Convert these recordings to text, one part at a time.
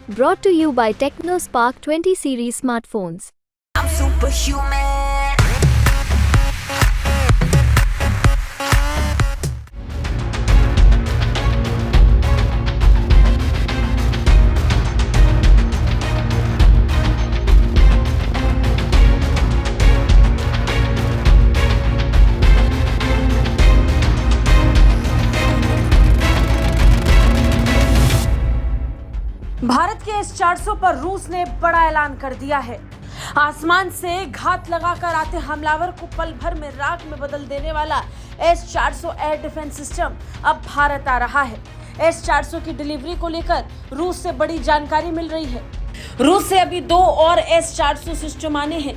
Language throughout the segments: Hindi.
Brought to you by TechnoSpark 20 series smartphones. I'm superhuman. Bharat के S-400 पर रूस ने बड़ा ऐलान कर दिया है। आसमान से घात लगाकर आते हमलावर को पल भर में राख में बदल देने वाला S-400 एयर डिफेंस सिस्टम अब भारत आ रहा है। S-400 की डिलीवरी को लेकर रूस से बड़ी जानकारी मिल रही है। रूस से अभी 2 और S-400 सिस्टम आने हैं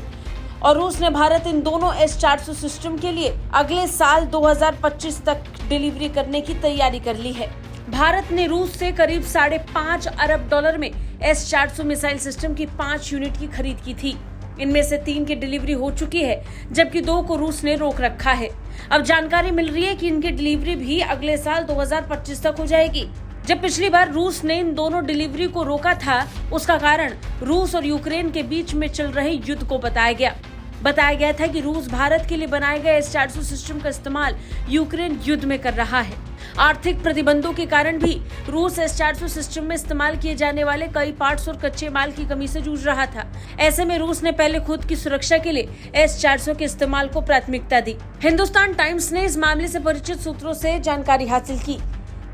और रूस ने भारत इन दोनों S-400 सिस्टम के लिए अगले साल 2025 तक डिलीवरी करने की तैयारी कर ली है। भारत ने रूस से करीब $5.5 अरब में S-400 मिसाइल सिस्टम की 5 यूनिट की खरीद की थी। इनमें से 3 की डिलीवरी हो चुकी है, जबकि 2 को रूस ने रोक रखा है। अब जानकारी मिल रही है कि इनकी डिलीवरी भी अगले साल 2025 तक हो जाएगी। जब पिछली बार रूस ने इन दोनों डिलीवरी को रोका था, उसका कारण रूस और यूक्रेन के बीच में चल रहे युद्ध को बताया गया था कि रूस भारत के लिए बनाए गए S-400 सिस्टम का इस्तेमाल यूक्रेन युद्ध में कर रहा है। आर्थिक प्रतिबंधों के कारण भी रूस S-400 सिस्टम में इस्तेमाल किए जाने वाले कई पार्ट्स और कच्चे माल की कमी से जूझ रहा था। ऐसे में रूस ने पहले खुद की सुरक्षा के लिए S-400 के इस्तेमाल को प्राथमिकता दी। हिंदुस्तान टाइम्स ने इस मामले से परिचित सूत्रों से जानकारी हासिल की।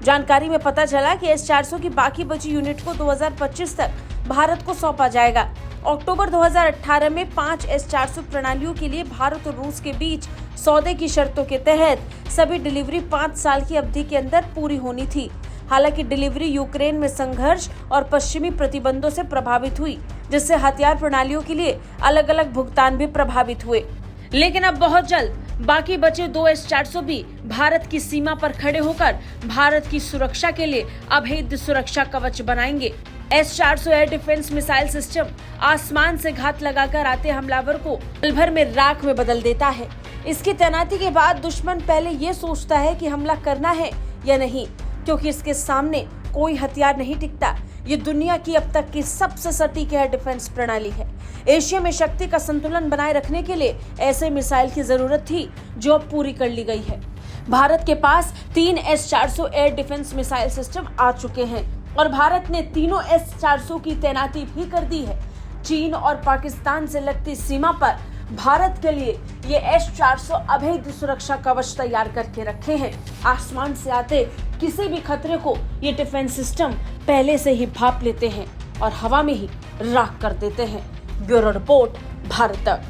जानकारी में पता चला कि S-400 की बाकी बची यूनिट को 2025 तक भारत को सौंपा जाएगा। अक्टूबर 2018 में 5 S-400 प्रणालियों के लिए भारत और रूस के बीच सौदे की शर्तों के तहत सभी डिलीवरी 5 साल की अवधि के अंदर पूरी होनी थी। हालांकि डिलीवरी यूक्रेन में संघर्ष और पश्चिमी प्रतिबंधों से प्रभावित हुई, जिससे हथियार प्रणालियों के लिए अलग अलग भुगतान भी प्रभावित हुए। लेकिन अब बहुत जल्द बाकी बचे 2 S-400 भी भारत की सीमा पर खड़े होकर भारत की सुरक्षा के लिए अभेद्य सुरक्षा कवच बनाएंगे। S-400 air defence missile system आसमान से घात लगाकर आते हमलावर को पल भर में राख में बदल देता है। इसकी तैनाती के बाद दुश्मन पहले ये सोचता है कि हमला करना है या नहीं, क्योंकि इसके सामने कोई हथियार नहीं टिकता। ये दुनिया की अब तक की सबसे सटीक एयर डिफेंस प्रणाली है। एशिया में शक्ति का संतुलन बनाए रखने के लिए ऐसे मिसाइल की जरूरत थी, जो अब पूरी कर ली गई है। भारत के पास 3 S-400 air defence missile system आ चुके हैं और भारत ने तीनों S-400 की तैनाती भी कर दी है। चीन और पाकिस्तान से लगती सीमा पर भारत के लिए ये S-400 अभेद्य सुरक्षा कवच तैयार करके रखे हैं। आसमान से आते किसी भी खतरे को ये डिफेंस सिस्टम पहले से ही भांप लेते हैं और हवा में ही राख कर देते हैं। ब्यूरो रिपोर्ट, भारत तक।